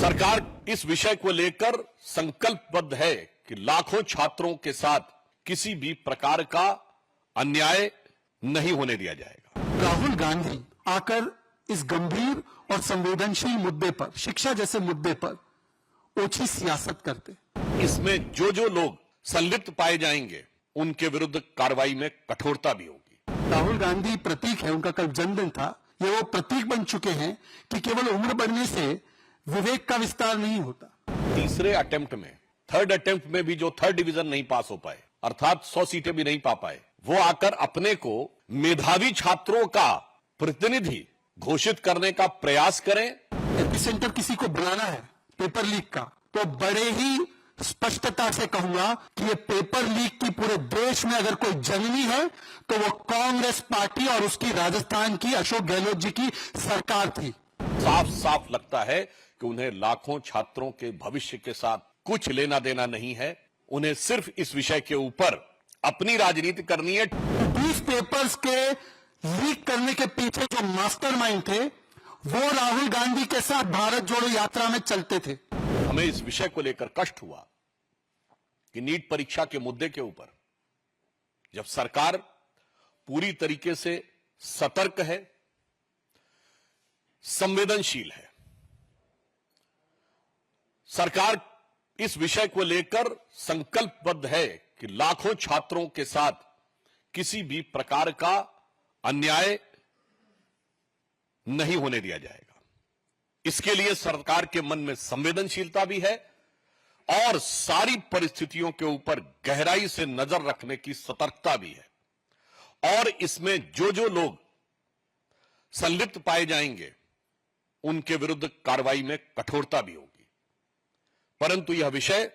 सरकार इस विषय को लेकर संकल्पबद्ध है कि लाखों छात्रों के साथ किसी भी प्रकार का अन्याय नहीं होने दिया जाएगा। राहुल गांधी आकर इस गंभीर और संवेदनशील मुद्दे पर, शिक्षा जैसे मुद्दे पर ओछी सियासत करते। इसमें जो लोग संलिप्त पाए जाएंगे उनके विरुद्ध कार्रवाई में कठोरता भी होगी। राहुल गांधी प्रतीक है, उनका कल जन्मदिन था। ये वो प्रतीक बन चुके हैं कि केवल उम्र बढ़ने से विवेक का विस्तार नहीं होता। तीसरे अटेम्प्ट में, थर्ड अटेम्प्ट में भी जो थर्ड डिवीजन नहीं पास हो पाए, अर्थात 100 सीटें भी नहीं पा पाए, वो आकर अपने को मेधावी छात्रों का प्रतिनिधि घोषित करने का प्रयास करें। एपिसेंटर किसी को बनाना है पेपर लीक का, तो बड़े ही स्पष्टता से कहूंगा कि ये पेपर लीक की पूरे देश में अगर कोई जननी है तो वो कांग्रेस पार्टी और उसकी राजस्थान की अशोक गहलोत जी की सरकार थी। साफ साफ लगता है कि उन्हें लाखों छात्रों के भविष्य के साथ कुछ लेना देना नहीं है। उन्हें सिर्फ इस विषय के ऊपर अपनी राजनीति करनी है। 20 पेपर्स के लीक करने के पीछे जो मास्टरमाइंड थे वो राहुल गांधी के साथ भारत जोड़ो यात्रा में चलते थे। हमें इस विषय को लेकर कष्ट हुआ कि नीट परीक्षा के मुद्दे के ऊपर जब सरकार पूरी तरीके से सतर्क है, संवेदनशील है, सरकार इस विषय को लेकर संकल्पबद्ध है कि लाखों छात्रों के साथ किसी भी प्रकार का अन्याय नहीं होने दिया जाएगा। इसके लिए सरकार के मन में संवेदनशीलता भी है और सारी परिस्थितियों के ऊपर गहराई से नजर रखने की सतर्कता भी है। और इसमें जो लोग संलिप्त पाए जाएंगे उनके विरुद्ध कार्रवाई में कठोरता भी होगी। परंतु यह विषय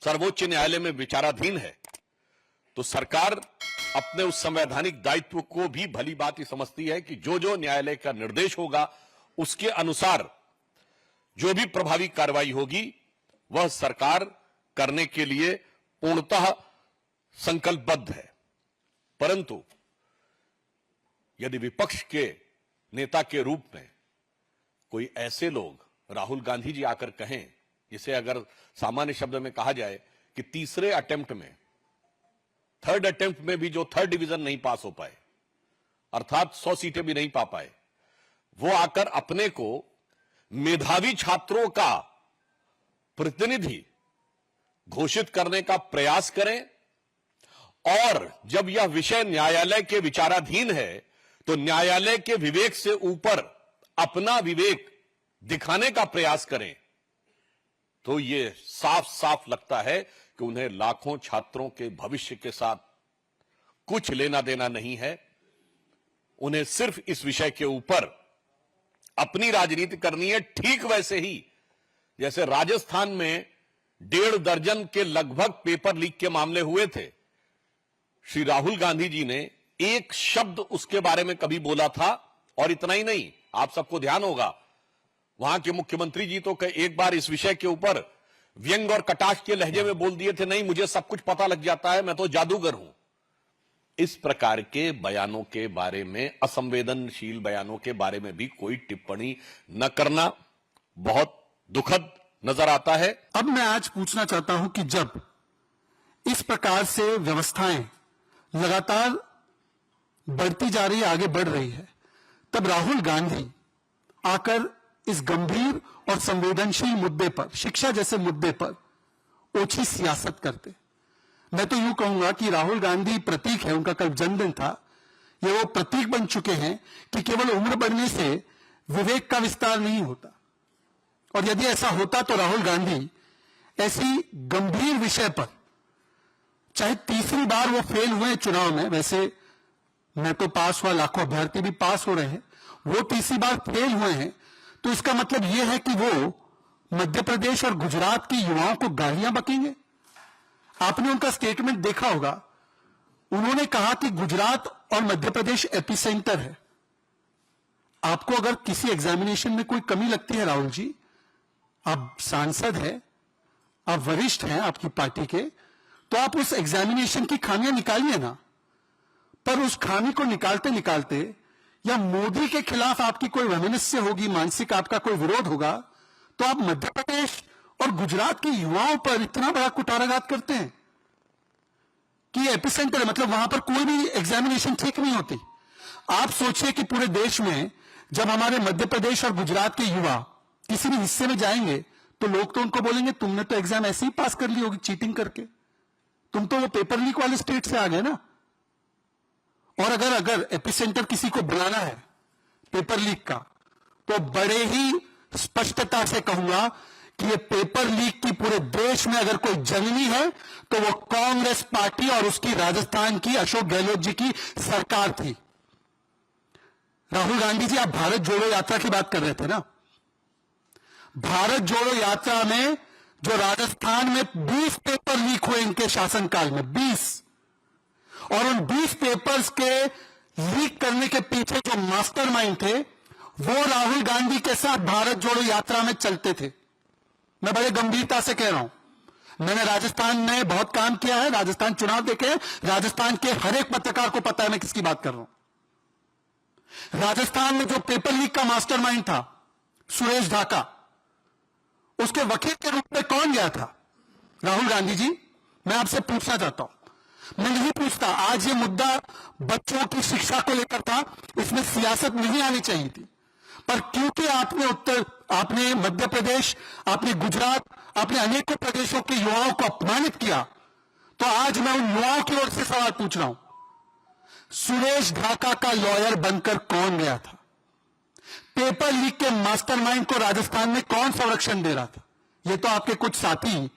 सर्वोच्च न्यायालय में विचाराधीन है, तो सरकार अपने उस संवैधानिक दायित्व को भी भली बात ही समझती है कि जो न्यायालय का निर्देश होगा उसके अनुसार जो भी प्रभावी कार्रवाई होगी वह सरकार करने के लिए पूर्णतः संकल्पबद्ध है। परंतु यदि विपक्ष के नेता के रूप में कोई ऐसे लोग राहुल गांधी जी आकर कहें, जिसे अगर सामान्य शब्द में कहा जाए कि तीसरे अटेम्प्ट में, थर्ड अटेम्प्ट में भी जो थर्ड डिवीजन नहीं पास हो पाए, अर्थात 100 सीटें भी नहीं पा पाए, वो आकर अपने को मेधावी छात्रों का प्रतिनिधि घोषित करने का प्रयास करें और जब यह विषय न्यायालय के विचाराधीन है तो न्यायालय के विवेक से ऊपर अपना विवेक दिखाने का प्रयास करें, तो यह साफ साफ लगता है कि उन्हें लाखों छात्रों के भविष्य के साथ कुछ लेना देना नहीं है। उन्हें सिर्फ इस विषय के ऊपर अपनी राजनीति करनी है। ठीक वैसे ही जैसे राजस्थान में 1.5 दर्जन के लगभग पेपर लीक के मामले हुए थे, श्री राहुल गांधी जी ने एक शब्द उसके बारे में कभी बोला था। और इतना ही नहीं, आप सबको ध्यान होगा वहां के मुख्यमंत्री जी तो एक बार इस विषय के ऊपर व्यंग और कटाक्ष के लहजे में बोल दिए थे, नहीं मुझे सब कुछ पता लग जाता है, मैं तो जादूगर हूं। इस प्रकार के बयानों के बारे में, असंवेदनशील बयानों के बारे में भी कोई टिप्पणी न करना बहुत दुखद नजर आता है। अब मैं आज पूछना चाहता हूं कि जब इस प्रकार से व्यवस्थाएं लगातार बढ़ती जा रही है, आगे बढ़ रही है, तब राहुल गांधी आकर इस गंभीर और संवेदनशील मुद्दे पर, शिक्षा जैसे मुद्दे पर ओछी सियासत करते। मैं तो यूं कहूंगा कि राहुल गांधी प्रतीक है, उनका कल जन्मदिन था। ये वो प्रतीक बन चुके हैं कि केवल उम्र बढ़ने से विवेक का विस्तार नहीं होता। और यदि ऐसा होता तो राहुल गांधी ऐसी गंभीर विषय पर, चाहे तीसरी बार वो फेल हुए चुनाव में, वैसे मैं तो पास हुआ, लाखों अभ्यर्थी भी पास हो रहे हैं, वो तीसरी बार फेल हुए हैं, तो इसका मतलब यह है कि वो मध्य प्रदेश और गुजरात के युवाओं को गालियां बकेंगे। आपने उनका स्टेटमेंट देखा होगा, उन्होंने कहा कि गुजरात और मध्य प्रदेश एपिसेंटर है। आपको अगर किसी एग्जामिनेशन में कोई कमी लगती है राहुल जी, आप सांसद हैं, आप वरिष्ठ हैं आपकी पार्टी के, तो आप उस एग्जामिनेशन की खामियां निकालिए ना। पर उस खामी को निकालते निकालते या मोदी के खिलाफ आपकी कोई वैमनस्य होगी, मानसिक आपका कोई विरोध होगा, तो आप मध्य प्रदेश और गुजरात के युवाओं पर इतना बड़ा कुटाराघात करते हैं कि एपिसेंटर है, मतलब वहां पर कोई भी एग्जामिनेशन ठीक नहीं होती। आप सोचिए कि पूरे देश में जब हमारे मध्य प्रदेश और गुजरात के युवा किसी भी हिस्से में जाएंगे तो लोग तो उनको बोलेंगे तुमने तो एग्जाम ऐसे ही पास कर ली होगी चीटिंग करके, तुम तो वो पेपर लीक वाले स्टेट से आ गए ना। और अगर एपिसेंटर किसी को बुलाना है पेपर लीक का, तो बड़े ही स्पष्टता से कहूंगा कि ये पेपर लीक की पूरे देश में अगर कोई जननी है तो वो कांग्रेस पार्टी और उसकी राजस्थान की अशोक गहलोत जी की सरकार थी। राहुल गांधी जी, आप भारत जोड़ो यात्रा की बात कर रहे थे ना। भारत जोड़ो यात्रा में जो राजस्थान में 20 पेपर लीक हुए इनके शासनकाल में, 20, और उन 20 पेपर्स के लीक करने के पीछे जो मास्टरमाइंड थे वो राहुल गांधी के साथ भारत जोड़ो यात्रा में चलते थे। मैं बड़े गंभीरता से कह रहा हूं, मैंने राजस्थान में बहुत काम किया है, राजस्थान चुनाव देखे हैं, राजस्थान के हर एक पत्रकार को पता है मैं किसकी बात कर रहा हूं। राजस्थान में जो पेपर लीक का मास्टरमाइंड था सुरेश ढाका, उसके वकील के रूप में कौन गया था? राहुल गांधी जी। मैं आपसे पूछना चाहता हूं, मैं नहीं पूछता, आज ये मुद्दा बच्चों की शिक्षा को लेकर था, इसमें सियासत नहीं आनी चाहिए थी, पर क्योंकि आपने मध्य प्रदेश, आपने गुजरात, आपने अनेकों प्रदेशों के युवाओं को अपमानित किया, तो आज मैं उन युवाओं की ओर से सवाल पूछ रहा हूं, सुरेश ढाका का लॉयर बनकर कौन गया था? पेपर लीक के मास्टरमाइंड को राजस्थान में कौन संरक्षण दे रहा था? ये तो आपके कुछ साथी